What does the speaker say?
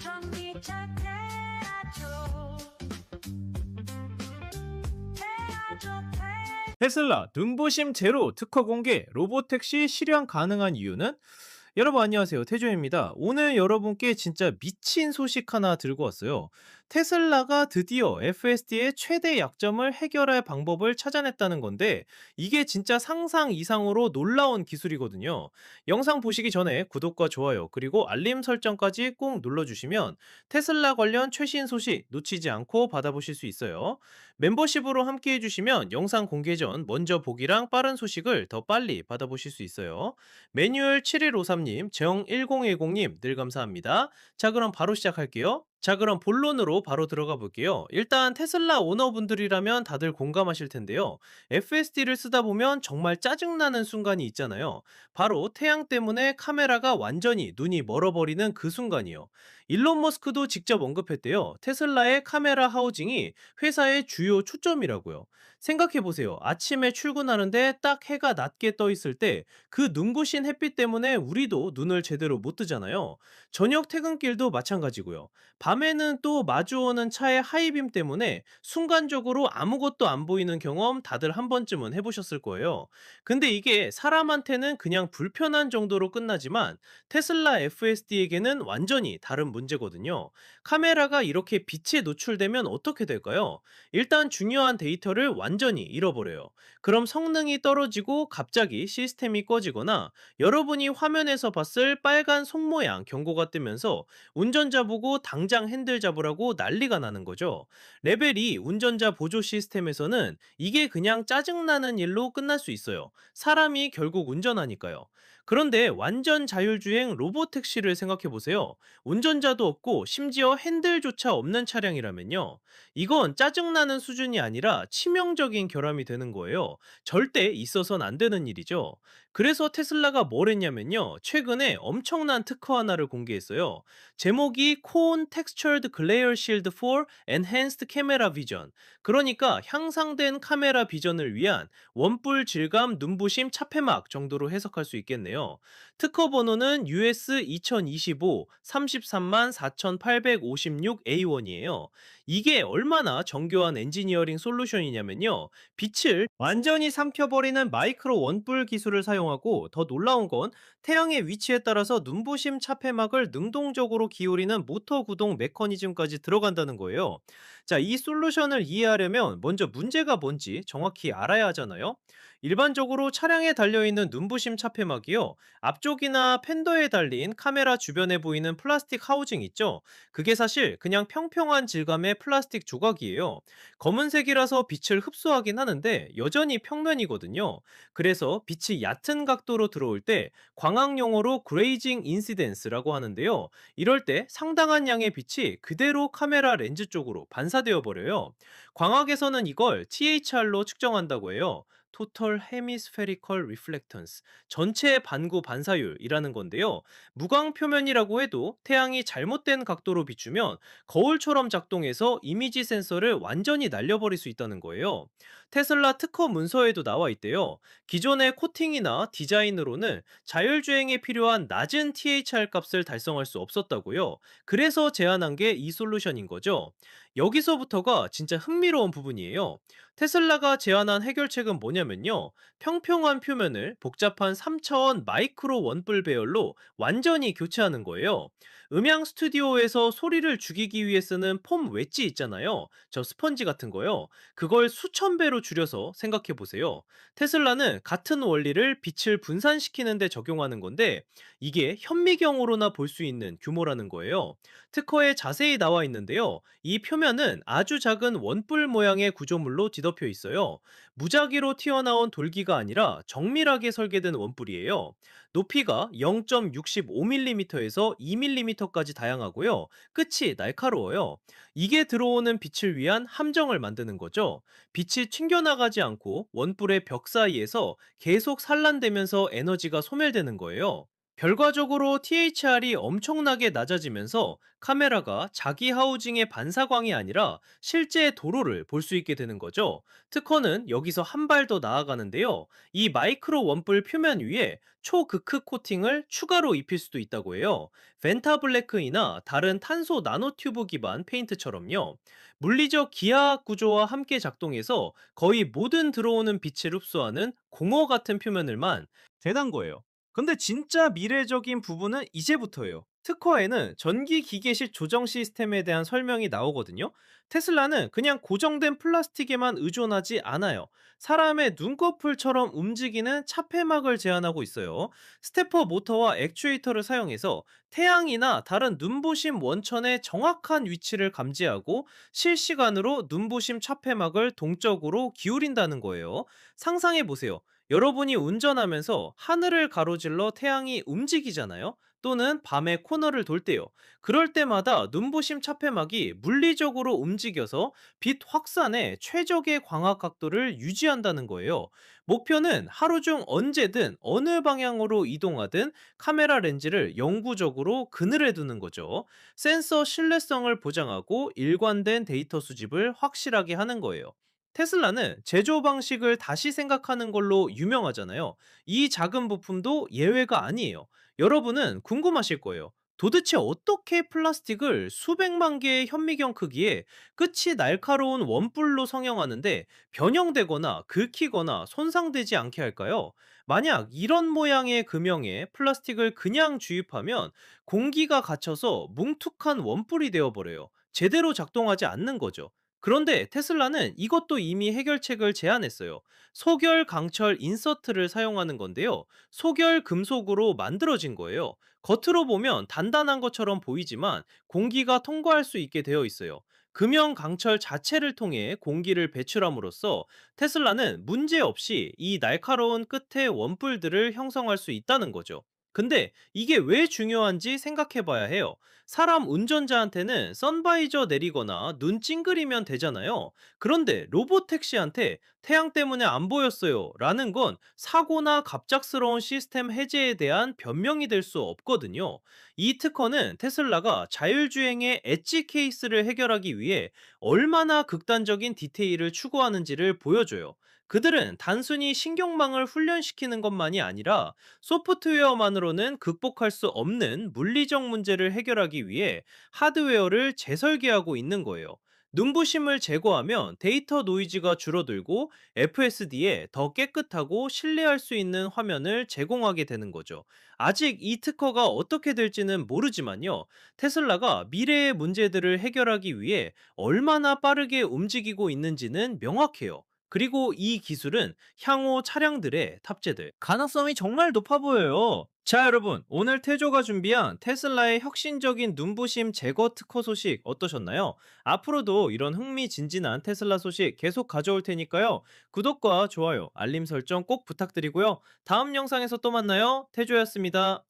전기차 태아조 테슬라 눈부심 제로 특허 공개 로보택시 실현 가능한 이유는? 여러분 안녕하세요. 태조입니다. 오늘 여러분께 진짜 미친 소식 하나 들고 왔어요. 테슬라가 드디어 FSD의 최대 약점을 해결할 방법을 찾아냈다는 건데 이게 진짜 상상 이상으로 놀라운 기술이거든요. 영상 보시기 전에 구독과 좋아요 그리고 알림 설정까지 꼭 눌러주시면 테슬라 관련 최신 소식 놓치지 않고 받아보실 수 있어요. 멤버십으로 함께 해주시면 영상 공개 전 먼저 보기랑 빠른 소식을 더 빨리 받아보실 수 있어요. 매뉴얼 7153님, 정1010님 늘 감사합니다. 자, 그럼 바로 시작할게요. 자, 그럼 본론으로 바로 들어가 볼게요. 일단 테슬라 오너분들이라면 다들 공감하실 텐데요. FSD를 쓰다 보면 정말 짜증나는 순간이 있잖아요. 바로 태양 때문에 카메라가 완전히 눈이 멀어버리는 그 순간이요. 일론 머스크도 직접 언급했대요. 테슬라의 카메라 하우징이 회사의 주요 초점이라고요. 생각해보세요. 아침에 출근하는데 딱 해가 낮게 떠 있을 때 그 눈부신 햇빛 때문에 우리도 눈을 제대로 못 뜨잖아요. 저녁 퇴근길도 마찬가지고요. 밤에는 또 마주오는 차의 하이빔 때문에 순간적으로 아무것도 안 보이는 경험 다들 한 번쯤은 해보셨을 거예요. 근데 이게 사람한테는 그냥 불편한 정도로 끝나지만 테슬라 FSD에게는 완전히 다른 문제거든요. 카메라가 이렇게 빛에 노출되면 어떻게 될까요? 일단 중요한 데이터를 완전히 잃어버려요. 그럼 성능이 떨어지고 갑자기 시스템이 꺼지거나 여러분이 화면에서 봤을 빨간 손 모양 경고가 뜨면서 운전자 보고 당장 핸들 잡으라고 난리가 나는 거죠. 레벨 2 운전자 보조 시스템에서는 이게 그냥 짜증나는 일로 끝날 수 있어요. 사람이 결국 운전하니까요. 그런데 완전 자율주행 로보택시를 생각해 보세요. 운전자도 없고 심지어 핸들조차 없는 차량이라면요. 이건 짜증나는 수준이 아니라 치명적인 결함이 되는 거예요. 절대 있어선 안 되는 일이죠. 그래서 테슬라가 뭘 했냐면요. 최근에 엄청난 특허 하나를 공개했어요. 제목이 Cone Textured Glare Shield for Enhanced Camera Vision. 그러니까 향상된 카메라 비전을 위한 원뿔 질감 눈부심 차폐막 정도로 해석할 수 있겠네요. 특허 번호는 US 2025 33만 4856 A1이에요. 이게 얼마나 정교한 엔지니어링 솔루션이냐면요. 빛을 완전히 삼켜버리는 마이크로 원뿔 기술을 사용하고 더 놀라운 건 태양의 위치에 따라서 눈부심 차폐막을 능동적으로 기울이는 모터 구동 메커니즘까지 들어간다는 거예요. 자, 이 솔루션을 이해하려면 먼저 문제가 뭔지 정확히 알아야 하잖아요. 일반적으로 차량에 달려있는 눈부심 차폐막이요. 앞쪽이나 팬더에 달린 카메라 주변에 보이는 플라스틱 하우징 있죠? 그게 사실 그냥 평평한 질감의 플라스틱 조각이에요. 검은색이라서 빛을 흡수하긴 하는데 여전히 평면이거든요. 그래서 빛이 얕은 각도로 들어올 때 광학 용어로 그레이징 인시덴스라고 하는데요. 이럴 때 상당한 양의 빛이 그대로 카메라 렌즈 쪽으로 반사되어 버려요. 광학에서는 이걸 THR로 측정한다고 해요. Total Hemispherical Reflectance, 전체 반구 반사율이라는 건데요. 무광 표면이라고 해도 태양이 잘못된 각도로 비추면 거울처럼 작동해서 이미지 센서를 완전히 날려버릴 수 있다는 거예요. 테슬라 특허 문서에도 나와 있대요. 기존의 코팅이나 디자인으로는 자율주행에 필요한 낮은 THR 값을 달성할 수 없었다고요. 그래서 제안한 게 이 솔루션인 거죠. 여기서부터가 진짜 흥미로운 부분이에요. 테슬라가 제안한 해결책은 뭐냐면요. 평평한 표면을 복잡한 3차원 마이크로 원뿔 배열로 완전히 교체하는 거예요. 음향 스튜디오에서 소리를 죽이기 위해 쓰는 폼 웨지 있잖아요. 저 스펀지 같은 거요. 그걸 수천 배로 줄여서 생각해 보세요. 테슬라는 같은 원리를 빛을 분산시키는 데 적용하는 건데 이게 현미경으로나 볼 수 있는 규모라는 거예요. 특허에 자세히 나와 있는데요. 이 표면은 아주 작은 원뿔 모양의 구조물로 뒤덮여 있어요. 무작위로 튀어나온 돌기가 아니라 정밀하게 설계된 원뿔이에요. 높이가 0.65mm에서 2mm까지 다양하고요. 끝이 날카로워요. 이게 들어오는 빛을 위한 함정을 만드는 거죠. 빛이 튕겨나가지 않고 원뿔의 벽 사이에서 계속 산란되면서 에너지가 소멸되는 거예요. 결과적으로 THR이 엄청나게 낮아지면서 카메라가 자기 하우징의 반사광이 아니라 실제 도로를 볼 수 있게 되는 거죠. 특허는 여기서 한 발 더 나아가는데요. 이 마이크로 원뿔 표면 위에 초극흑 코팅을 추가로 입힐 수도 있다고 해요. 벤타블레크이나 다른 탄소 나노튜브 기반 페인트처럼요. 물리적 기하학 구조와 함께 작동해서 거의 모든 들어오는 빛을 흡수하는 공허 같은 표면을만 대단 거예요. 근데 진짜 미래적인 부분은 이제부터예요. 특허에는 전기 기계식 조정 시스템에 대한 설명이 나오거든요. 테슬라는 그냥 고정된 플라스틱에만 의존하지 않아요. 사람의 눈꺼풀처럼 움직이는 차폐막을 제안하고 있어요. 스테퍼 모터와 액추에이터를 사용해서 태양이나 다른 눈부심 원천의 정확한 위치를 감지하고 실시간으로 눈부심 차폐막을 동적으로 기울인다는 거예요. 상상해 보세요. 여러분이 운전하면서 하늘을 가로질러 태양이 움직이잖아요? 또는 밤에 코너를 돌 때요. 그럴 때마다 눈부심 차폐막이 물리적으로 움직여서 빛 확산의 최적의 광학 각도를 유지한다는 거예요. 목표는 하루 중 언제든 어느 방향으로 이동하든 카메라 렌즈를 영구적으로 그늘에 두는 거죠. 센서 신뢰성을 보장하고 일관된 데이터 수집을 확실하게 하는 거예요. 테슬라는 제조 방식을 다시 생각하는 걸로 유명하잖아요. 이 작은 부품도 예외가 아니에요. 여러분은 궁금하실 거예요. 도대체 어떻게 플라스틱을 수백만 개의 현미경 크기에 끝이 날카로운 원뿔로 성형하는데 변형되거나 긁히거나 손상되지 않게 할까요? 만약 이런 모양의 금형에 플라스틱을 그냥 주입하면 공기가 갇혀서 뭉툭한 원뿔이 되어버려요. 제대로 작동하지 않는 거죠. 그런데 테슬라는 이것도 이미 해결책을 제안했어요. 소결 강철 인서트를 사용하는 건데요. 소결 금속으로 만들어진 거예요. 겉으로 보면 단단한 것처럼 보이지만 공기가 통과할 수 있게 되어 있어요. 금형 강철 자체를 통해 공기를 배출함으로써 테슬라는 문제없이 이 날카로운 끝의 원뿔들을 형성할 수 있다는 거죠. 근데 이게 왜 중요한지 생각해 봐야 해요. 사람 운전자한테는 선바이저 내리거나 눈 찡그리면 되잖아요. 그런데 로봇 택시한테 태양 때문에 안 보였어요 라는 건 사고나 갑작스러운 시스템 해제에 대한 변명이 될 수 없거든요. 이 특허는 테슬라가 자율주행의 엣지 케이스를 해결하기 위해 얼마나 극단적인 디테일을 추구하는지를 보여줘요. 그들은 단순히 신경망을 훈련시키는 것만이 아니라 소프트웨어만으로는 극복할 수 없는 물리적 문제를 해결하기 위해 하드웨어를 재설계하고 있는 거예요. 눈부심을 제거하면 데이터 노이즈가 줄어들고 FSD에 더 깨끗하고 신뢰할 수 있는 화면을 제공하게 되는 거죠. 아직 이 특허가 어떻게 될지는 모르지만요. 테슬라가 미래의 문제들을 해결하기 위해 얼마나 빠르게 움직이고 있는지는 명확해요. 그리고 이 기술은 향후 차량들에 탑재될 가능성이 정말 높아 보여요. 자, 여러분, 오늘 태조가 준비한 테슬라의 혁신적인 눈부심 제거 특허 소식 어떠셨나요? 앞으로도 이런 흥미진진한 테슬라 소식 계속 가져올 테니까요. 구독과 좋아요, 알림 설정 꼭 부탁드리고요. 다음 영상에서 또 만나요. 태조였습니다.